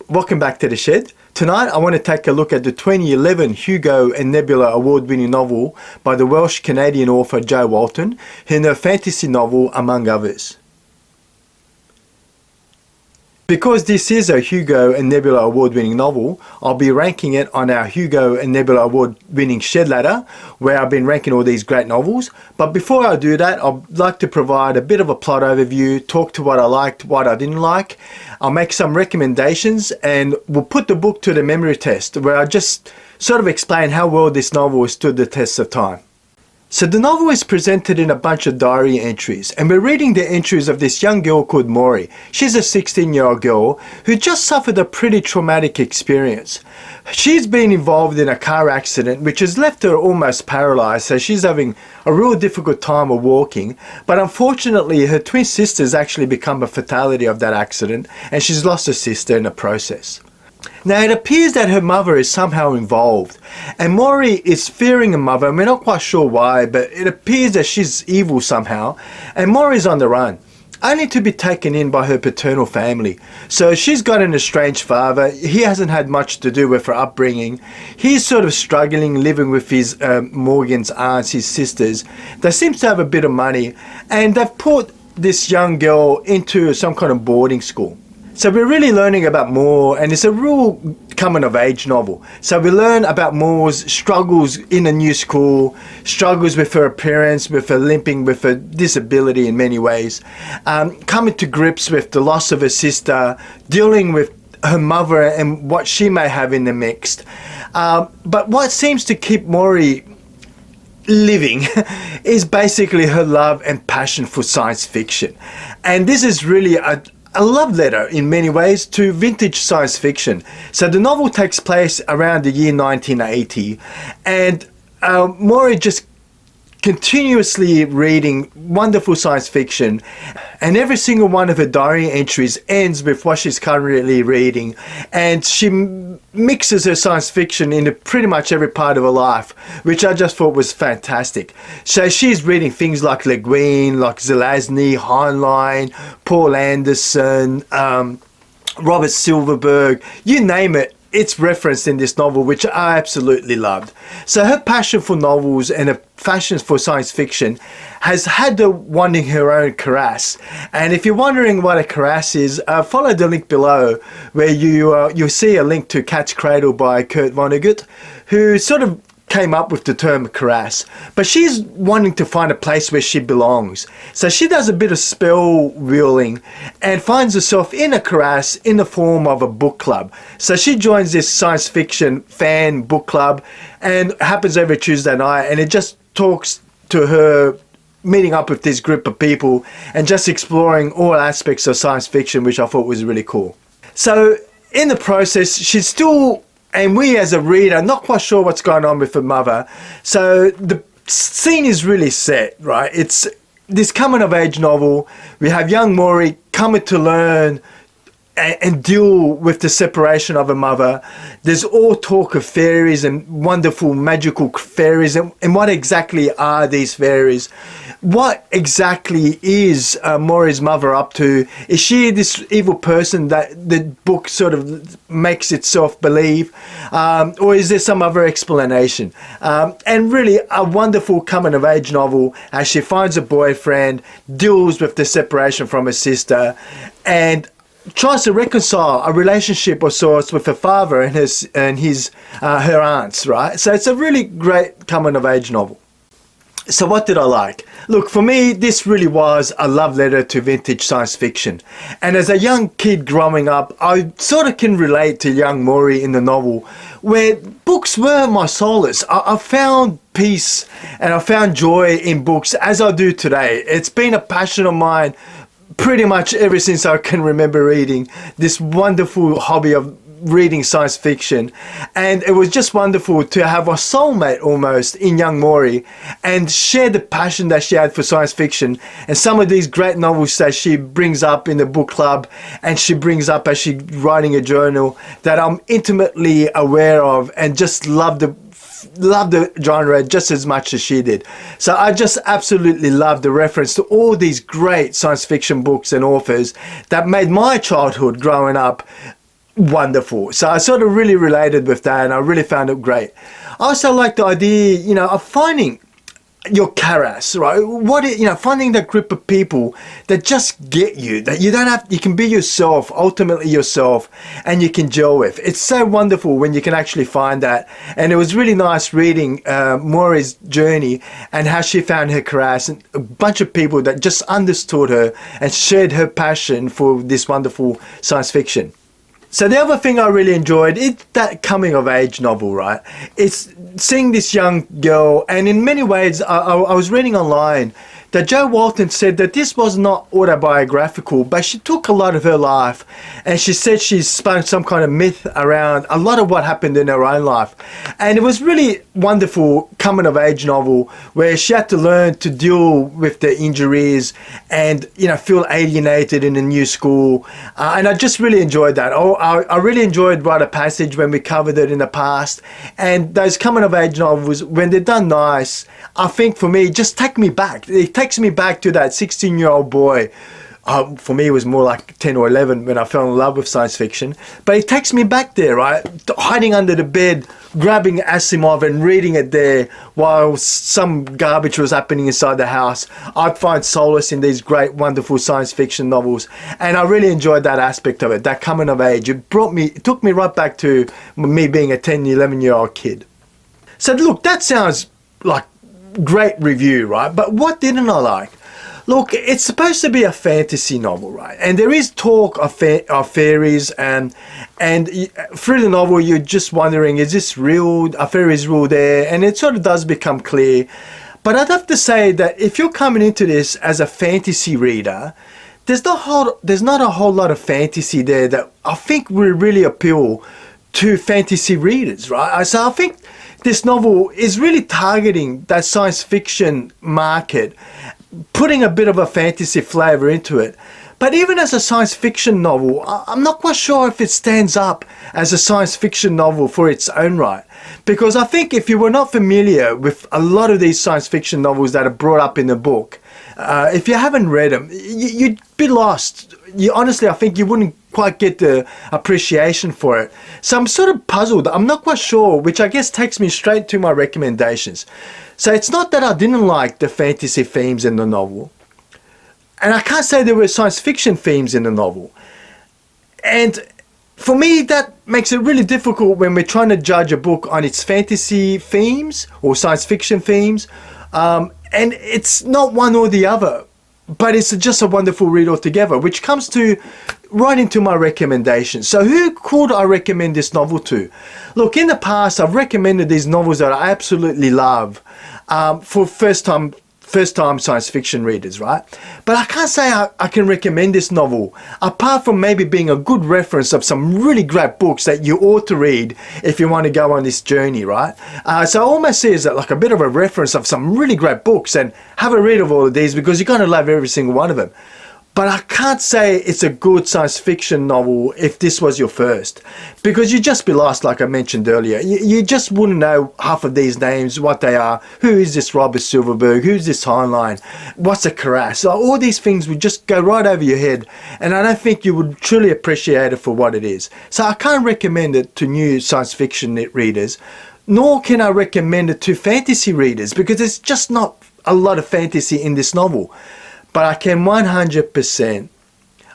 Welcome back to The Shed. Tonight I want to take a look at the 2011 Hugo and Nebula award-winning novel by the Welsh-Canadian author Jo Walton in her fantasy novel Among Others. Because this is a Hugo and Nebula award-winning novel, I'll be ranking it on our Hugo and Nebula award-winning shed ladder, where I've been ranking all these great novels. But before I do that, I'd like to provide a bit of a plot overview, talk to what I liked, what I didn't like. I'll make some recommendations, and we'll put the book to the memory test, where I just sort of explain how well this novel has stood the test of time. So the novel is presented in a bunch of diary entries, and we're reading the entries of this young girl called Maury. She's a 16-year-old girl who just suffered a pretty traumatic experience. She's been involved in a car accident which has left her almost paralyzed, so she's having a real difficult time of walking. But unfortunately, her twin sisters actually become a fatality of that accident, and she's lost her sister in the process. Now it appears that her mother is somehow involved, and Maury is fearing her mother, and we're not quite sure why, but it appears that she's evil somehow, and Maury's on the run, only to be taken in by her paternal family. So she's got an estranged father. He hasn't had much to do with her upbringing. He's sort of struggling, living with his Morgan's aunts, his sisters. They seem to have a bit of money, and they've put this young girl into some kind of boarding school. So we're really learning about Moore, and it's a real coming-of-age novel. So we learn about Moore's struggles in a new school, struggles with her appearance, with her limping, with her disability in many ways, coming to grips with the loss of her sister, dealing with her mother and what she may have in the mix. But what seems to keep Maury living is basically her love and passion for science fiction. And this is really a love letter in many ways to vintage science fiction. So the novel takes place around the year 1980, and Maury just continuously reading wonderful science fiction, and every single one of her diary entries ends with what she's currently reading, and she mixes her science fiction into pretty much every part of her life, which I just thought was fantastic. So she's reading things like Le Guin, like Zelazny, Heinlein, Paul Anderson, Robert Silverberg, you name it. It's referenced in this novel, which I absolutely loved. So her passion for novels and her passion for science fiction has had her wanting her own karass. And if you're wondering what a karass is, follow the link below, where you'll see a link to Cat's Cradle by Kurt Vonnegut, who sort of came up with the term karass. But she's wanting to find a place where she belongs. So she does a bit of spell wheeling and finds herself in a karass in the form of a book club. So she joins this science fiction fan book club, and it happens every Tuesday night, and it just talks to her meeting up with this group of people and just exploring all aspects of science fiction, which I thought was really cool. So in the process, she's still, and we as a reader, not quite sure what's going on with her mother. So the scene is really set, right? It's this coming-of-age novel. We have young Maury coming to learn and deal with the separation of her mother. There's all talk of fairies and wonderful magical fairies, and what exactly are these fairies? What exactly is Maury's mother up to? Is she this evil person that the book sort of makes itself believe? Or is there some other explanation? And really a wonderful coming-of-age novel as she finds a boyfriend, deals with the separation from her sister, and tries to reconcile a relationship of sorts with her father and her aunts, right? So it's a really great coming-of-age novel. So what did I like? Look, for me, this really was a love letter to vintage science fiction. And as a young kid growing up, I sort of can relate to young Maury in the novel, where books were my solace. I found peace and I found joy in books, as I do today. It's been a passion of mine pretty much ever since I can remember reading, this wonderful hobby of reading science fiction. And it was just wonderful to have a soulmate almost in young Maury and share the passion that she had for science fiction, and some of these great novels that she brings up in the book club and she brings up as she's writing a journal that I'm intimately aware of and just love the genre just as much as she did. So I just absolutely love the reference to all these great science fiction books and authors that made my childhood growing up wonderful. So I sort of really related with that, and I really found it great. I also like the idea, you know, of finding your karas, right? Finding that group of people that just get you, that you don't have, you can be yourself, ultimately yourself, and you can gel with. It's so wonderful when you can actually find that. And it was really nice reading Maurie's journey and how she found her karas, and a bunch of people that just understood her and shared her passion for this wonderful science fiction. So the other thing I really enjoyed is that coming of age novel, right? It's seeing this young girl, and in many ways, I was reading online that Jo Walton said that this was not autobiographical, but she took a lot of her life, and she said she spun some kind of myth around a lot of what happened in her own life. And it was really wonderful coming of age novel where she had to learn to deal with the injuries and, you know, feel alienated in a new school. And I just really enjoyed that. I really enjoyed Rite of Passage when we covered it in the past. And those coming of age novels, when they're done nice, I think for me, just take me back. It takes me back to that 16-year-old boy. For me, it was more like 10 or 11 when I fell in love with science fiction. But it takes me back there, right? Hiding under the bed, grabbing Asimov and reading it there while some garbage was happening inside the house. I'd find solace in these great, wonderful science fiction novels. And I really enjoyed that aspect of it, that coming of age. It took me right back to me being a 10, 11-year-old kid. So look, that sounds like great review, right? But what didn't I like? Look, it's supposed to be a fantasy novel, right? And there is talk of fairies, and through the novel, you're just wondering, is this real? Are fairies real there? And it sort of does become clear. But I'd have to say that if you're coming into this as a fantasy reader, there's not a whole lot of fantasy there that I think will really appeal to fantasy readers, right? So I think this novel is really targeting that science fiction market, putting a bit of a fantasy flavor into it. But even as a science fiction novel, I'm not quite sure if it stands up as a science fiction novel for its own right. Because I think if you were not familiar with a lot of these science fiction novels that are brought up in the book, if you haven't read them, you'd be lost. Honestly, I think you wouldn't quite get the appreciation for it. So I'm sort of puzzled. I'm not quite sure, which I guess takes me straight to my recommendations. So it's not that I didn't like the fantasy themes in the novel. And I can't say there were science fiction themes in the novel. And for me, that makes it really difficult when we're trying to judge a book on its fantasy themes or science fiction themes. And it's not one or the other, but it's just a wonderful read altogether, which comes to right into my recommendations. So who could I recommend this novel to? Look, in the past, I've recommended these novels that I absolutely love for first-time science fiction readers, right? But I can't say I can recommend this novel, apart from maybe being a good reference of some really great books that you ought to read if you want to go on this journey, right? So I almost see it as like a bit of a reference of some really great books, and have a read of all of these because you're going to love every single one of them. But I can't say it's a good science fiction novel if this was your first, because you'd just be lost, like I mentioned earlier. You just wouldn't know half of these names, what they are. Who is this Robert Silverberg? Who's this Heinlein? What's a Karas? So all these things would just go right over your head, and I don't think you would truly appreciate it for what it is. So I can't recommend it to new science fiction readers, nor can I recommend it to fantasy readers, because there's just not a lot of fantasy in this novel. But I can 100%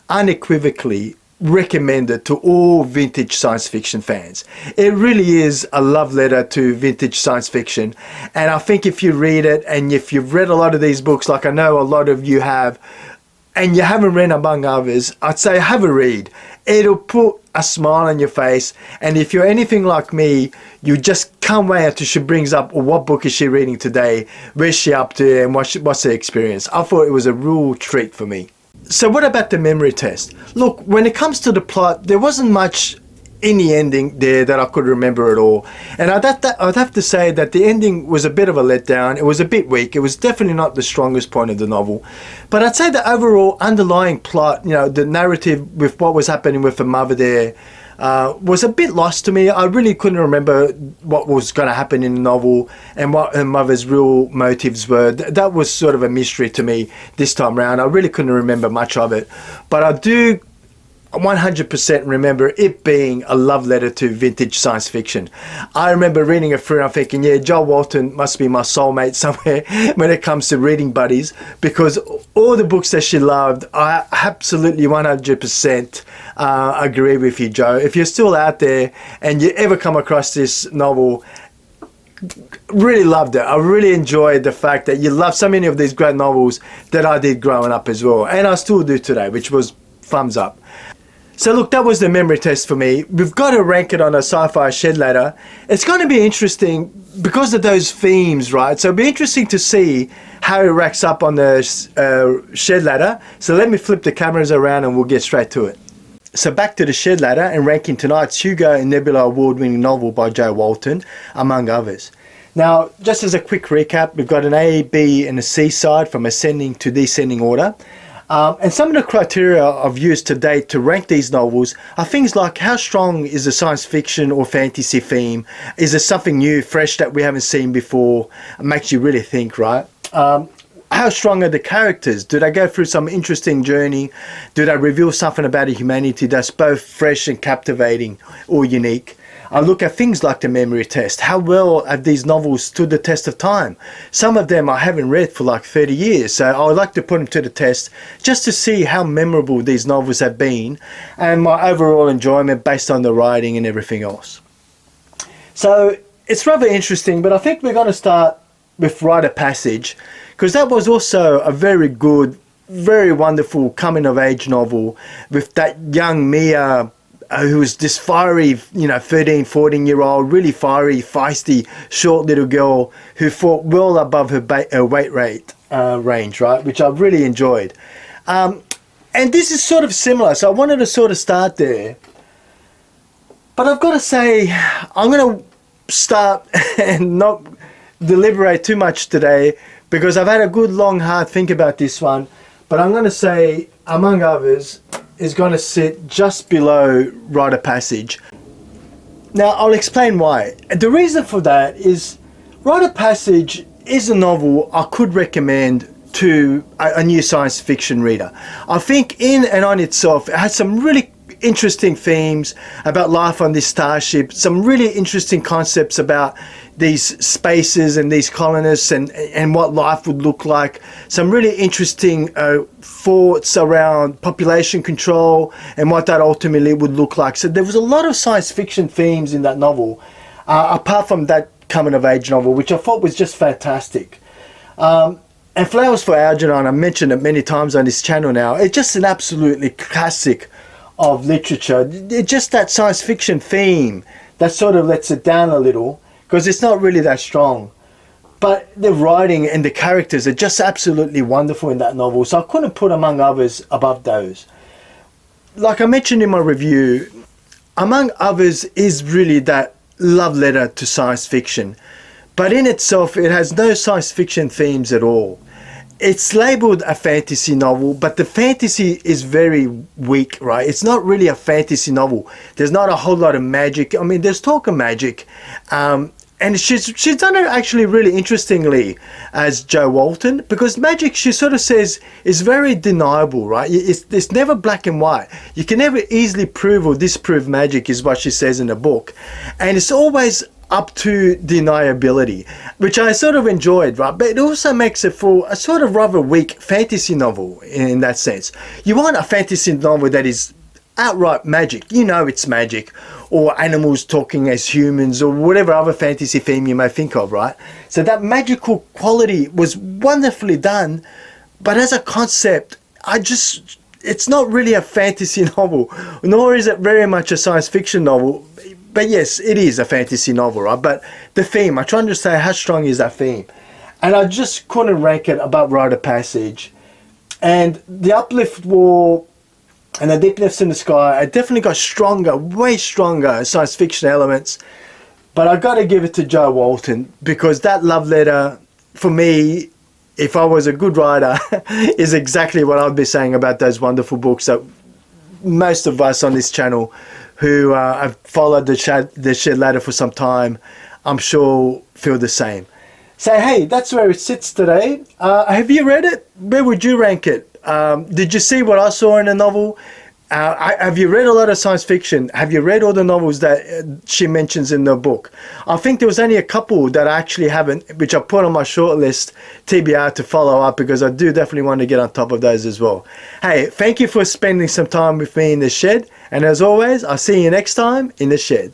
unequivocally recommend it to all vintage science fiction fans. It really is a love letter to vintage science fiction. And I think if you read it, and if you've read a lot of these books, like I know a lot of you have, and you haven't read among others, I'd say have a read. It'll put a smile on your face. And if you're anything like me, you just can't wait until she brings up, well, what book is she reading today? Where's she up to? And what's her experience? I thought it was a real treat for me. So what about the memory test? Look, when it comes to the plot, there wasn't much in the ending there that I could remember at all. And I'd have to say that the ending was a bit of a letdown. It was a bit weak. It was definitely not the strongest point of the novel. But I'd say the overall underlying plot, you know, the narrative with what was happening with the mother there, was a bit lost to me. I really couldn't remember what was going to happen in the novel and what her mother's real motives were. That was sort of a mystery to me this time around. I really couldn't remember much of it. But I do 100% remember it being a love letter to vintage science fiction. I remember reading it through and I'm thinking, yeah, Jo Walton must be my soulmate somewhere when it comes to reading buddies, because all the books that she loved, I absolutely 100% agree with you, Jo. If you're still out there and you ever come across this novel, really loved it. I really enjoyed the fact that you love so many of these great novels that I did growing up as well, and I still do today, which was thumbs up. So look, that was the memory test for me. We've got to rank it on a sci-fi shed ladder. It's going to be interesting because of those themes, right? So it'll be interesting to see how it racks up on the shed ladder. So let me flip the cameras around and we'll get straight to it. So back to the shed ladder and ranking tonight's Hugo and Nebula award-winning novel by Jo Walton, among others. Now, just as a quick recap, we've got an A, B and a C side from ascending to descending order. And some of the criteria I've used to date to rank these novels are things like how strong is the science fiction or fantasy theme? Is there something new, fresh that we haven't seen before? It makes you really think, right? How strong are the characters? Do they go through some interesting journey? Do they reveal something about a humanity that's both fresh and captivating or unique? I look at things like the memory test. How well have these novels stood the test of time? Some of them I haven't read for like 30 years, so I would like to put them to the test just to see how memorable these novels have been and my overall enjoyment based on the writing and everything else. So it's rather interesting, but I think we're going to start with Rite of Passage, because that was also a very good, very wonderful coming-of-age novel with that young Mia, who was this fiery, 13, 14-year-old, really fiery, feisty, short little girl who fought well above her weight range, right? Which I really enjoyed. And this is sort of similar, so I wanted to sort of start there. But I've got to say, I'm going to start and not deliberate too much today because I've had a good, long, hard think about this one. But I'm going to say, among others, is going to sit just below Rite of Passage. Now, I'll explain why. The reason for that is Rite of Passage is a novel I could recommend to a new science fiction reader. I think in and on itself, it has some really interesting themes about life on this starship, some really interesting concepts about these spaces and these colonists and what life would look like, some really interesting thoughts around population control and what that ultimately would look like. So there was a lot of science fiction themes in that novel, apart from that coming of age novel, which I thought was just fantastic. And Flowers for Algernon, I mentioned it many times on this channel now, it's just an absolutely classic of literature. It's just that science fiction theme that sort of lets it down a little because it's not really that strong. But the writing and the characters are just absolutely wonderful in that novel, so I couldn't put among others above those. Like I mentioned in my review, among others is really that love letter to science fiction. But in itself, it has no science fiction themes at all. It's labeled a fantasy novel, but the fantasy is very weak, right? It's not really a fantasy novel. There's not a whole lot of magic. I mean, there's talk of magic. And she's done it actually really interestingly as Jo Walton, because magic, she sort of says, is very deniable, right? It's never black and white. You can never easily prove or disprove magic, is what she says in the book. And it's always up to deniability, which I sort of enjoyed, right? But it also makes it for a sort of rather weak fantasy novel in that sense. You want a fantasy novel that is outright magic. You know it's magic, or animals talking as humans, or whatever other fantasy theme you may think of, right? So that magical quality was wonderfully done, but as a concept, it's not really a fantasy novel, nor is it very much a science fiction novel. But yes, it is a fantasy novel, right? But the theme, I'm trying to say how strong is that theme. And I just couldn't rank it above Rite of Passage. And the Uplift War and the Deepness in the Sky, I definitely got stronger, way stronger science fiction elements. But I got to give it to Jo Walton, because that love letter, for me, if I was a good writer, is exactly what I'd be saying about those wonderful books that most of us on this channel who have followed the shed ladder for some time, I'm sure feel the same. So hey, that's where it sits today. Have you read it? Where would you rank it? Did you see what I saw in the novel? Have you read a lot of science fiction? Have you read all the novels that she mentions in the book? I think there was only a couple that I actually haven't, which I put on my short list TBR to follow up, because I do definitely want to get on top of those as well. Hey, thank you for spending some time with me in the shed. And as always, I'll see you next time in the shed.